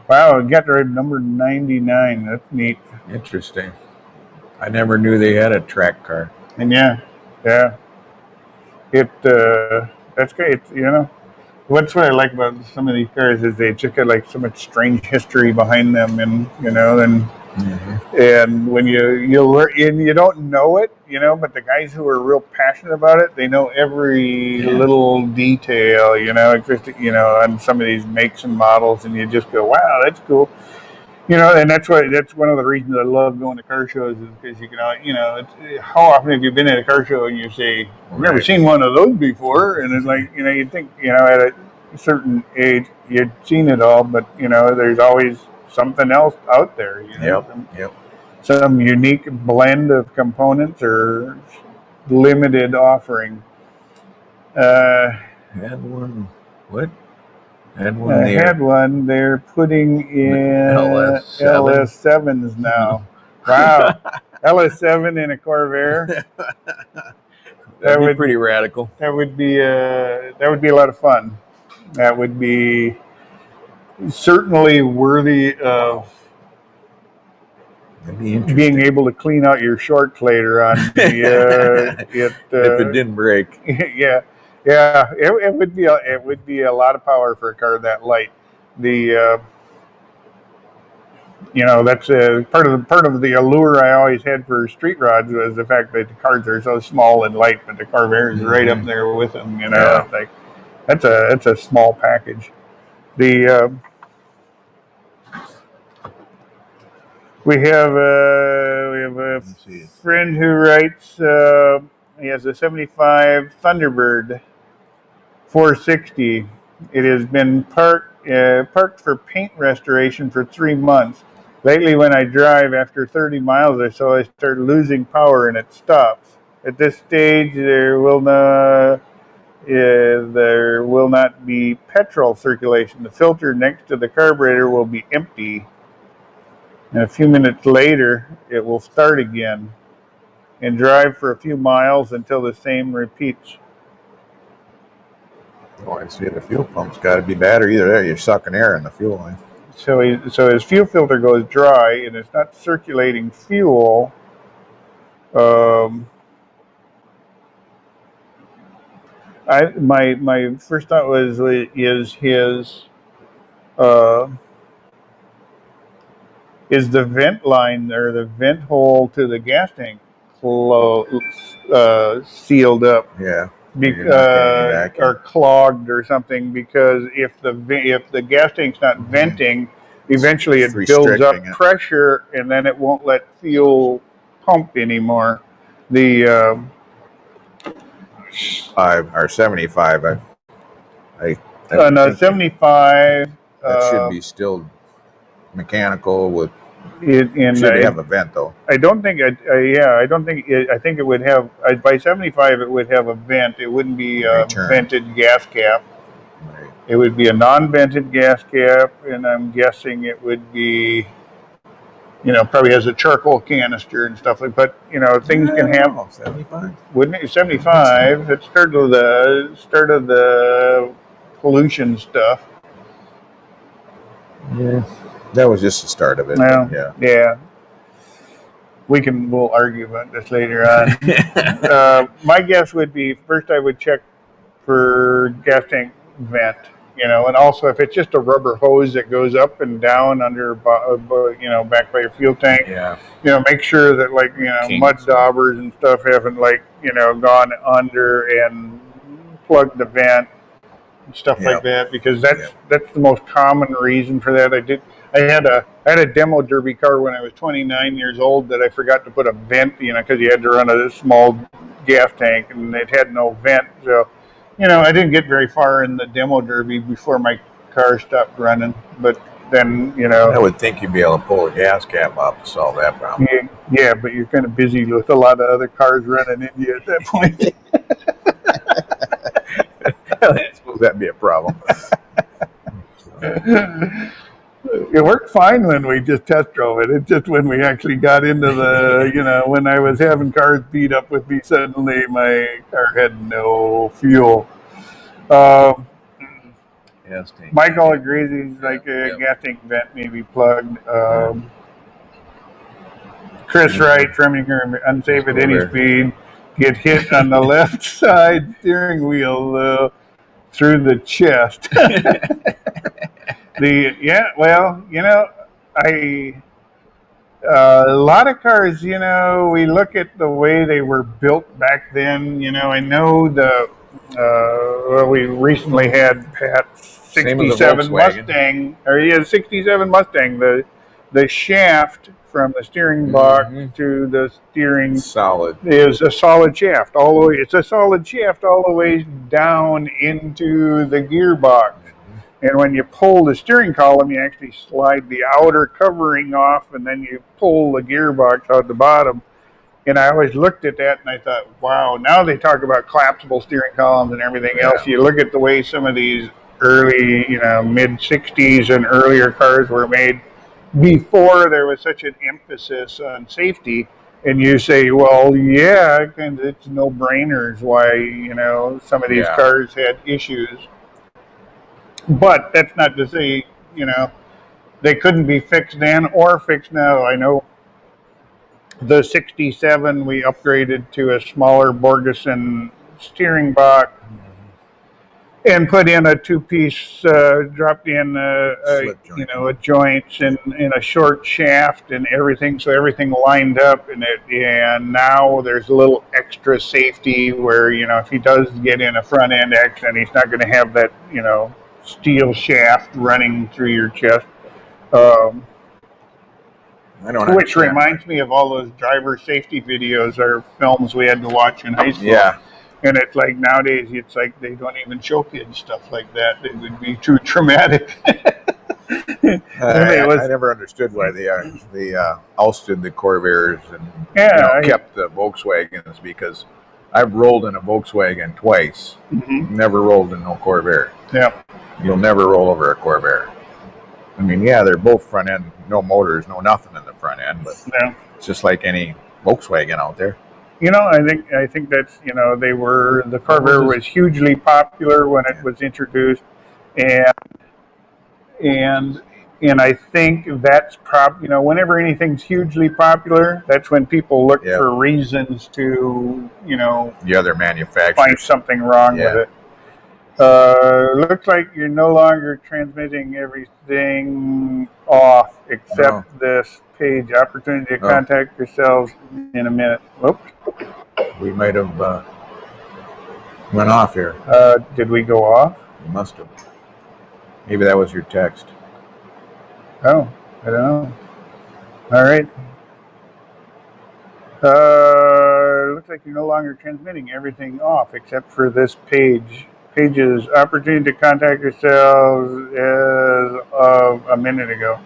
Wow, it got to number 99. That's neat. Interesting. I never knew they had a track car. And yeah. That's great. You know, what's what I like about some of these cars is they just got like so much strange history behind them, and you know, and when you don't know it, you know, but the guys who are real passionate about it, they know every little detail, you know, on some of these makes and models, and you just go, wow, that's cool. You know, and that's one of the reasons I love going to car shows, is because you can, you know, how often have you been at a car show and you say, I've never seen one of those before, and it's like, you know, you think, you know, at a certain age you'd seen it all, but you know, there's always something else out there, you know. Some unique blend of components or limited offering. Had one. What? Had one. They're putting in LS7s now. Wow. LS7 in a Corvair. That would be pretty radical. That would be a lot of fun. That would be certainly worthy of being able to clean out your shorts later on. If it didn't break. Yeah. It would be a lot of power for a car that light. You know, that's part of the allure I always had for street rods was the fact that the cars are so small and light, but the Corvair is right up there with them. You know, it's like that's a small package. We have a friend who writes. He has a '75 Thunderbird 460. It has been parked for paint restoration for 3 months. Lately, when I drive after 30 miles or so, I start losing power and it stops. At this stage, there will not be petrol circulation. The filter next to the carburetor will be empty. And a few minutes later, it will start again and drive for a few miles until the same repeats. Oh, I see. The fuel pump's got to be bad, or either there you're sucking air in the fuel line. So his fuel filter goes dry, and it's not circulating fuel. My first thought was is the vent line or the vent hole to the gas tank sealed up? Yeah. Or clogged or something, because if the gas tank's not venting, eventually it builds up pressure and then it won't let fuel pump anymore. The 75. 75. That should be still mechanical with Should have a vent though. I don't think. I don't think. I think it would have by 75. It would have a vent. It wouldn't be a vented gas cap. Right. It would be a non-vented gas cap, and I'm guessing it would be, probably has a charcoal canister and stuff like. But things can have 75. Wouldn't it? 75. It's start of the pollution stuff. Yeah, that was just the start of it. Well, yeah. We'll argue about this later on. My guess would be first I would check for gas tank vent, and also if it's just a rubber hose that goes up and down under, back by your fuel tank. Yeah. Make sure that mud daubers and stuff haven't gone under and plugged the vent and stuff like that, because that's the most common reason for that. I had a demo derby car when I was 29 years old that I forgot to put a vent, because you had to run a small gas tank and it had no vent. So, I didn't get very far in the demo derby before my car stopped running. But then, I would think you'd be able to pull a gas cap up to solve that problem. Yeah, but you're kind of busy with a lot of other cars running into you at that point. I suppose that'd be a problem. It worked fine when we just test drove it. It's just when we actually got into the, when I was having cars beat up with me, suddenly my car had no fuel. Michael agrees. He's like a gas tank vent may be plugged. Chris Wright, Remington, unsafe at any speed. Get hit on the left side steering wheel through the chest. A lot of cars, we look at the way they were built back then. I know we recently had Pat's 67 Mustang, 67 Mustang. The shaft from the steering box to the steering is a solid shaft all the way. It's a solid shaft all the way down into the gearbox. And when you pull the steering column, you actually slide the outer covering off, and then you pull the gearbox out the bottom. And I always looked at that, and I thought, wow, now they talk about collapsible steering columns and everything else. You look at the way some of these early, mid-'60s and earlier cars were made before there was such an emphasis on safety. And you say, well, yeah, it's no-brainers why, some of these cars had issues. But that's not to say, they couldn't be fixed then or fixed now. I know the 67 we upgraded to a smaller Borgeson steering box and put in a two-piece, dropped in a joints and a short shaft and everything, so everything lined up in it. And now there's a little extra safety where if he does get in a front end accident, he's not going to have that steel shaft running through your chest. Which reminds me of all those driver safety videos or films we had to watch in high school. Yeah. And it's like nowadays, it's like they don't even show kids stuff like that. It would be too traumatic. I never understood why they ousted the Corvairs and kept the Volkswagens, because I've rolled in a Volkswagen twice. Never rolled in no Corvair. Yeah. You'll never roll over a Corvair. I mean, they're both front end, no motors, no nothing in the front end, but it's just like any Volkswagen out there. I think that's, the Corvair was hugely popular when it was introduced, and I think that's whenever anything's hugely popular, that's when people look for reasons to, the other manufacturers find something wrong with it. Looks like you're no longer transmitting everything off except this page. Opportunity to contact yourselves in a minute. Whoops. We might have went off here. Did we go off? We must have. Maybe that was your text. Oh, I don't know. All right. Looks like you're no longer transmitting everything off except for this page. Pages opportunity to contact yourselves as of a minute ago.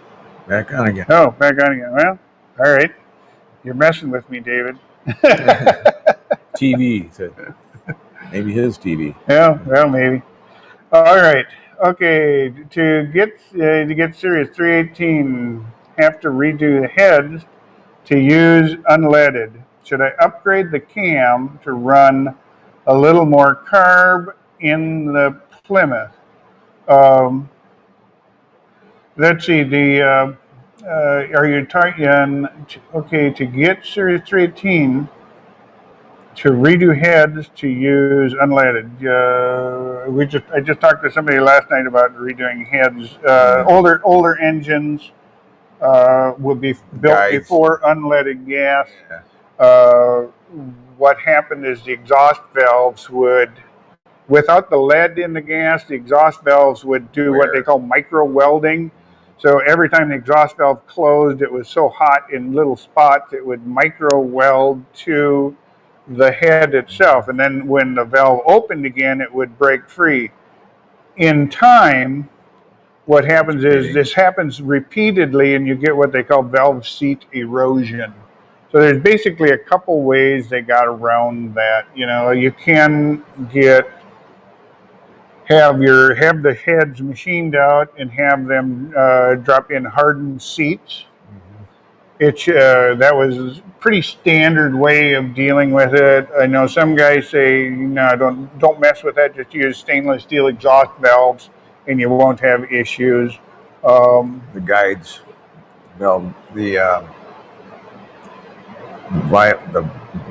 Back on again. Oh, back on again. Well, all right. You're messing with me, David. TV. Said maybe his TV. Yeah, well, maybe. All right. Okay. To get serious, 318 have to redo the heads to use unleaded. Should I upgrade the cam to run a little more carb in the Plymouth? Um, let's see. Are you talking? Okay, to get Series 318 to redo heads to use unleaded. I just talked to somebody last night about redoing heads. Older engines would be built before unleaded gas. Yeah. What happened is the exhaust valves would, without the lead in the gas, the exhaust valves would do what they call micro welding. So every time the exhaust valve closed, it was so hot in little spots, it would micro weld to the head itself. And then when the valve opened again, it would break free. In time, what happens is this happens repeatedly, and you get what they call valve seat erosion. So there's basically a couple ways they got around that. You know, you can have the heads machined out and have them drop in hardened seats. That was a pretty standard way of dealing with it. I know some guys say, no, don't mess with that. Just use stainless steel exhaust valves, and you won't have issues. The guides, the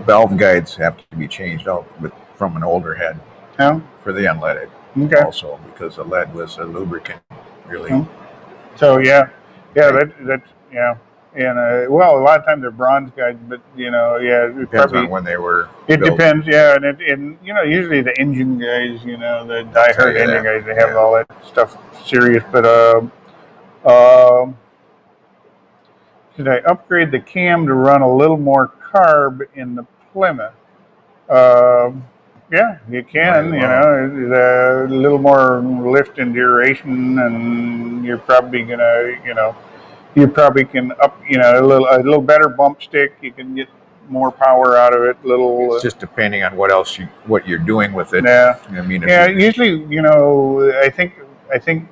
valve guides have to be changed out from an older head for the unleaded. Okay. Also, because the lead was a lubricant, really. So and well, a lot of times they're bronze guides, but it depends on when they were. It built. Depends, yeah, and usually the engine guys, the die-hard engine guys, they have all that stuff serious. But should I upgrade the cam to run a little more carb in the Plymouth? Yeah, you can. A little more lift and duration, and you're probably gonna, you probably can up, a little better bump stick. You can get more power out of it. It's just depending on what you're doing with it. Yeah. I mean, usually, I think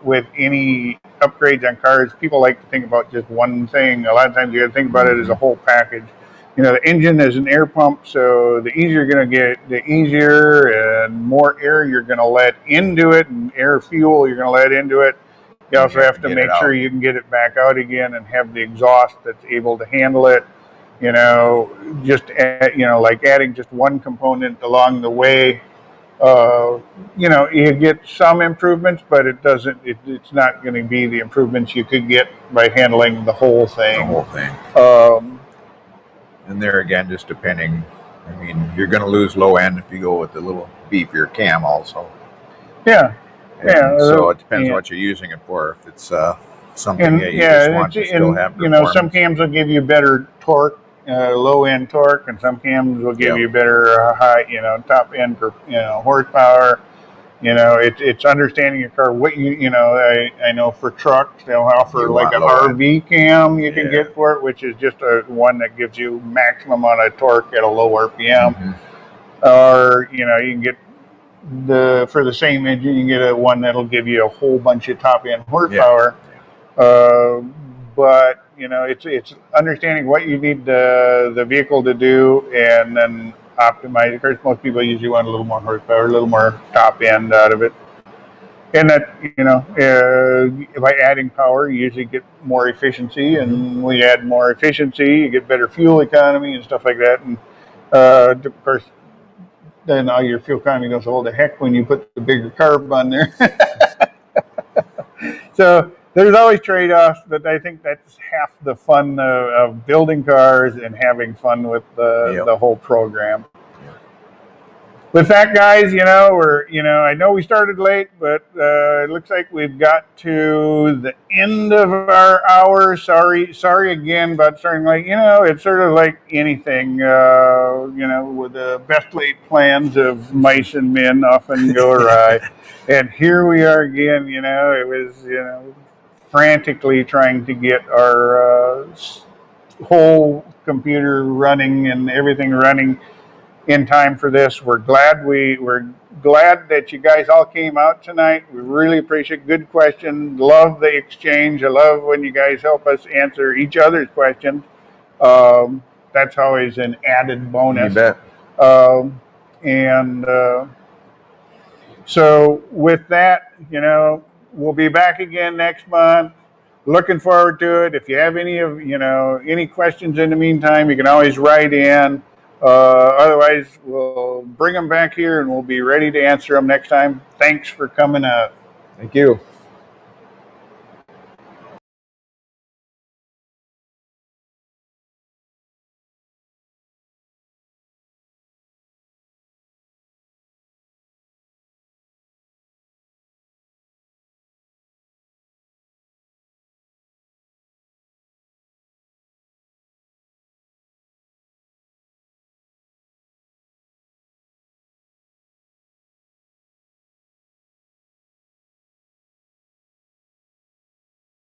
with any upgrades on cars, people like to think about just one thing. A lot of times you got to think about it as a whole package. The engine is an air pump, so the easier you're going to get, the easier and more air you're going to let into it, and air fuel you're going to let into it. You also have to make sure you can get it back out again and have the exhaust that's able to handle it. Like adding just one component along the way. You get some improvements, but it's not going to be the improvements you could get by handling the whole thing. And there again, just depending. I mean, you're going to lose low end if you go with the little beefier cam also. Yeah. So it depends on what you're using it for. If it's something that you just want to still have performance. Some cams will give you better torque, low end torque, and some cams will give you better high, top end for horsepower. It's understanding your car. What I know for trucks they'll offer like an RV cam you can get for it, which is just one that gives you maximum amount of torque at a low RPM. Or you can get for the same engine, you can get one that'll give you a whole bunch of top end horsepower. But it's understanding what you need the vehicle to do, and then optimize. Of course, most people usually want a little more horsepower, a little more top end out of it. And that by adding power, you usually get more efficiency, and when you add more efficiency, you get better fuel economy and stuff like that. And of course, then all your fuel economy goes all to heck when you put the bigger carb on there. So there's always trade-offs, but I think that's half the fun of building cars and having fun with the whole program. With that, guys, I know we started late, but it looks like we've got to the end of our hour. Sorry again about starting late. It's sort of like anything, with the best laid plans of mice and men often go awry. And here we are again, it was, frantically trying to get our whole computer running and everything running in time for this. We're glad that you guys all came out tonight. We really appreciate good questions. Love the exchange. I love when you guys help us answer each other's questions. That's always an added bonus. You bet. So with that, we'll be back again next month. Looking forward to it. If you have any questions in the meantime, you can always write in. Otherwise, we'll bring them back here and we'll be ready to answer them next time. Thanks for coming up. Thank you.